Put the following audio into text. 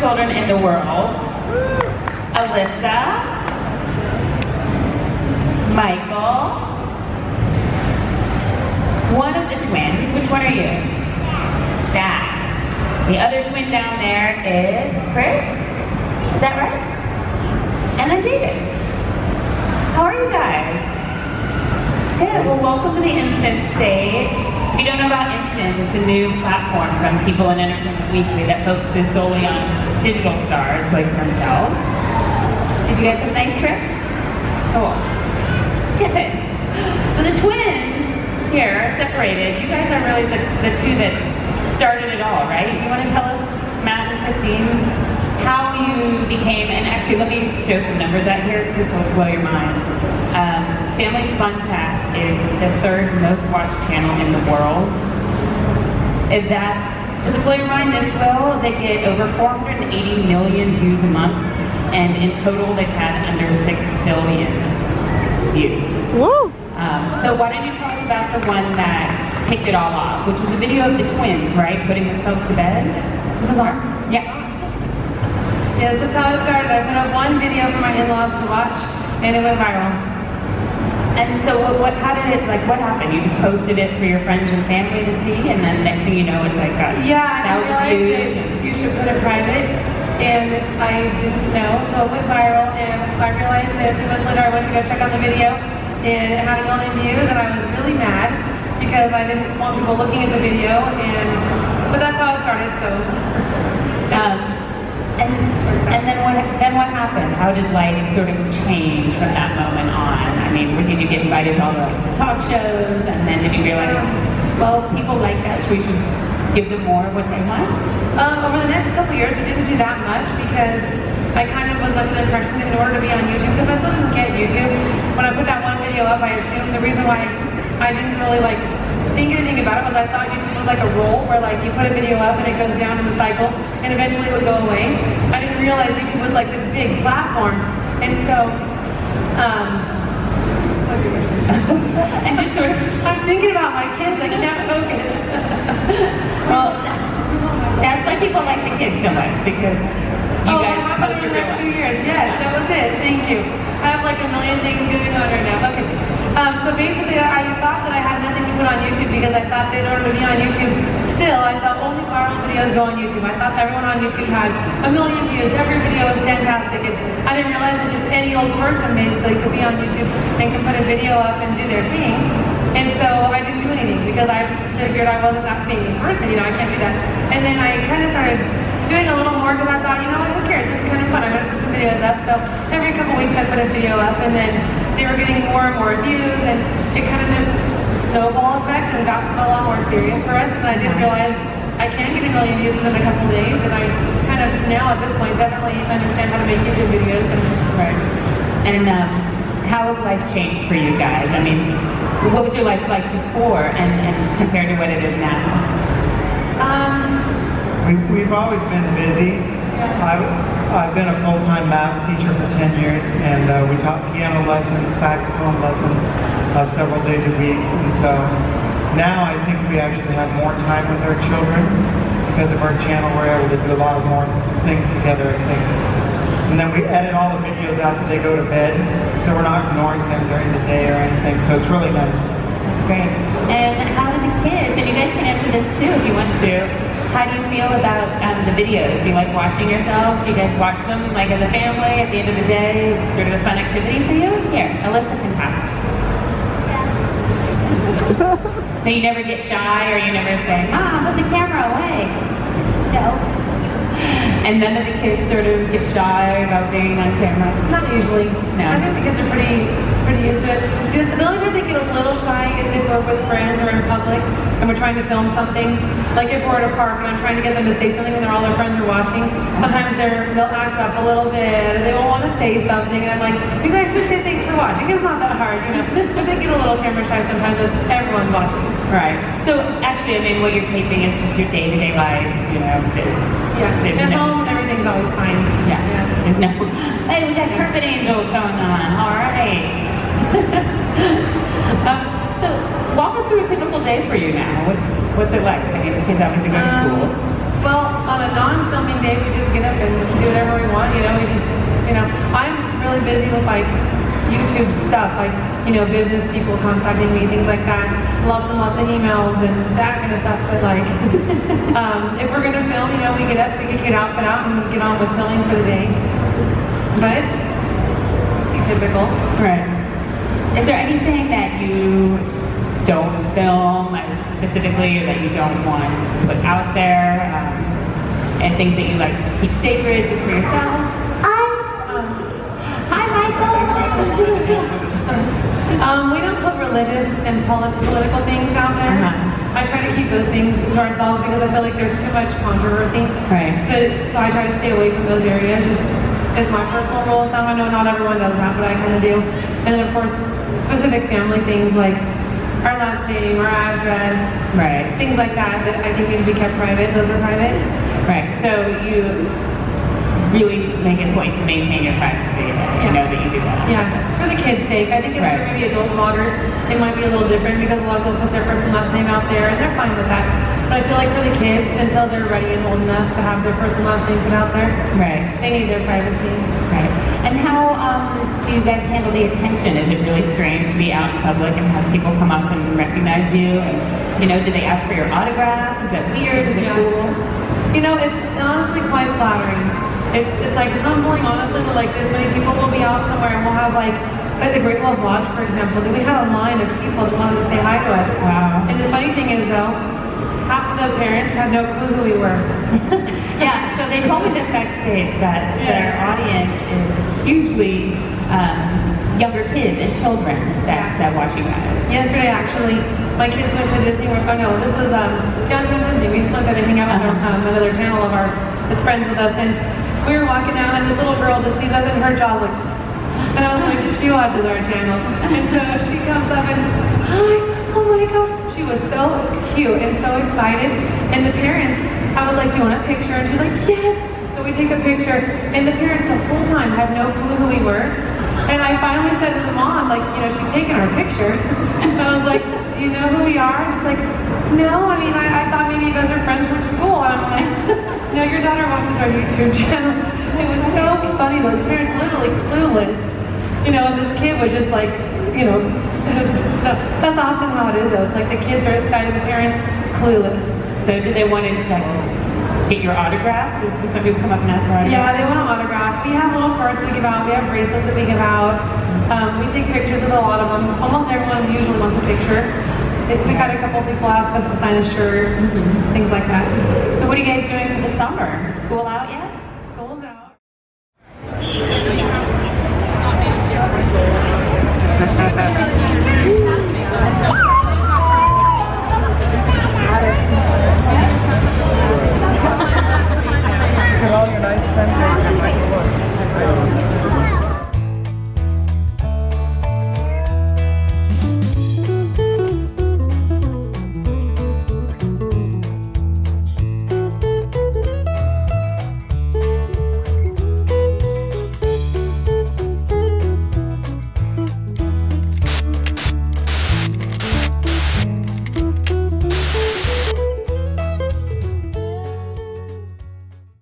children in the world. Alyssa, Michael, one of the twins. Which one are you? That. The other twin down there is Chris. Is that right? And then David. How are you guys? Good. Well, welcome to the Instant stage. If you don't know about Instant, it's a new platform from People in Entertainment Weekly that focuses solely on digital stars like themselves. Did you guys have a nice trip? Cool. Good. So the twins here are separated. You guys are really the two that started it all, right? You want to tell us, Matt and Christine, how you became, and actually let me throw some numbers out here because this will blow your mind. Family Fun Pack is the third most watched channel in the world. If that doesn't blow your mind, this will. They get over 480 million views a month, and in total they've had under 6 billion views. Woo! So why don't you tell us about the one that kicked it all off, which was a video of the twins, right, putting themselves to bed? This is our, yeah. Yes, that's how it started. I put up one video for my in-laws to watch, and it went viral. And so how did it, like, what happened? You just posted it for your friends and family to see, and then next thing you know, it's like got yeah, I realized that you should put it private, and I didn't know, so it went viral, and I realized that a few months later I went to go check out the video, and it had 1 million views, and I was really mad because I didn't want people looking at the video, but that's how it started, so. And then what happened? How did life sort of change from that moment on? I mean, did you get invited to all the talk shows, and then did you realize, well, people like us, we should give them more of what they want? Over the next couple years, we didn't do that much because I kind of was under the impression that in order to be on YouTube, because I still didn't get YouTube, when I put that one video up, I assumed the reason why I didn't really think anything about it was I thought YouTube was like a roll where you put a video up and it goes down in the cycle and eventually it would go away. I didn't realize YouTube was like this big platform, and so what's your question? And just sort of, I'm thinking about my kids, I can't focus. Well, that's why people like the kids so much, because you guys post your next 2 years. Yes, that was it. Thank you. I have like a million things going on right now. Okay. So basically, I thought that I had nothing to put on YouTube because I thought that in order to be on YouTube, still, I thought only viral videos go on YouTube. I thought everyone on YouTube had 1 million views. Every video was fantastic. And I didn't realize that just any old person basically could be on YouTube and could put a video up and do their thing. And so I didn't do anything because I figured I wasn't that famous person, I can't do that. And then I kind of started doing a little more because I thought, who cares, this is kind of fun, I'm going to put some videos up. So every couple weeks I put a video up, and then they were getting more and more views, and it kind of just snowball effect and got a lot more serious for us. And I didn't realize I can get 1 million views within a couple days, and I kind of now at this point definitely understand how to make YouTube videos. Right. And how has life changed for you guys? I mean, what was your life like before and compared to what it is now? We've always been busy. I've been a full-time math teacher for 10 years, and we taught piano lessons, saxophone lessons several days a week. And so now I think we actually have more time with our children. Because of our channel, we're able to do a lot of more things together, I think. And then we edit all the videos after they go to bed, so we're not ignoring them during the day or anything, so it's really nice. That's great. And how do the kids, and you guys can answer this too if you want to, how do you feel about the videos? Do you like watching yourselves? Do you guys watch them like as a family at the end of the day? Is it sort of a fun activity for you? Here, Alyssa can talk. Yes. So you never get shy, or you never say, Mom, put the camera away? No. And none of the kids sort of get shy about being on camera? Not usually. No. I think the kids are pretty used to it. The only time they get a little shy is if we're with friends or in public and we're trying to film something. Like if we're at a park and I'm trying to get them to say something and all their friends are watching, sometimes they'll act up a little bit, or they won't want to say something, and I'm like, you guys just say thanks for watching. It's not that hard, But they get a little camera shy sometimes if everyone's watching. Right. So actually, I mean, what you're taping is just your day-to-day life, At home, everything's always fine. Yeah. There's no, hey, we got carpet angels going on. All right. So walk us through a typical day for you now. What's it like? I mean, the kids obviously go to school. Well, on a non-filming day, we just get up and You know, I'm really busy with like YouTube stuff, like, business people contacting me, things like that. Lots and lots of emails and that kind of stuff. But like, if we're gonna film, we get up, pick a cute outfit out, and get on with filming for the day. But it's pretty typical. Right. Is there anything that you don't film specifically, or that you don't want to put out there, and things that you like keep sacred just for yourselves? Hi, Michael. We don't put religious and political things out there. I try to keep those things to ourselves because I feel like there's too much controversy. Right. So I try to stay away from those areas. Just is my personal rule of thumb. I know not everyone does that, but I kind of do. And then of course, specific family things like our last name, our address, right, things like that I think need to be kept private. Those are private. Right. So you really make a point to maintain your privacy. You know that you do that. Yeah, for the kids' sake. I think if they're maybe adult vloggers, it might be a little different because a lot of people put their first and last name out there, and they're fine with that. But I feel like for the kids, until they're ready and old enough to have their first and last name put out there, right, they need their privacy. Right. And how do you guys handle the attention? Is it really strange to be out in public and have people come up and recognize you? And do they ask for your autograph? Is that weird? Is it cool? It's honestly quite flattering. It's like humbling, honestly, that like this many people will be out somewhere and we'll have like the Great Wall Lodge, for example, that we had a line of people that wanted to say hi to us. Wow. And the funny thing is though, half of the parents had no clue who we were. Yeah, so they told me this backstage that our audience is hugely younger kids and children that watch you guys. Yesterday, actually, my kids went to Disney World. Oh no, this was downtown Disney. We just went there to hang out with another channel of ours that's friends with us. And we were walking down, and this little girl just sees us, and her jaw's like, and I was like, she watches our channel. And so she comes up and, hi, oh my gosh. She was so cute and so excited. And the parents, I was like, do you want a picture? And she's like, yes. So we take a picture, and the parents the whole time had no clue who we were. And I finally said to the mom, like, she'd taken our picture. And I was like, do you know who we are? And she's like, no, I mean, I thought maybe you guys are friends from school. And I'm like, no, your daughter watches our YouTube channel. It was so funny, like, the parents literally clueless. And this kid was just like, so that's often how it is though. It's like the kids are excited, the parents clueless. So do they want to get your autograph? Do some people come up and ask for autograph? Yeah, they want an autograph. We have little cards we give out. We have bracelets that we give out. We take pictures with a lot of them. Almost everyone usually wants a picture. We've had a couple people ask us to sign a shirt, things like that. So what are you guys doing for the summer? Is school out yet? School's out.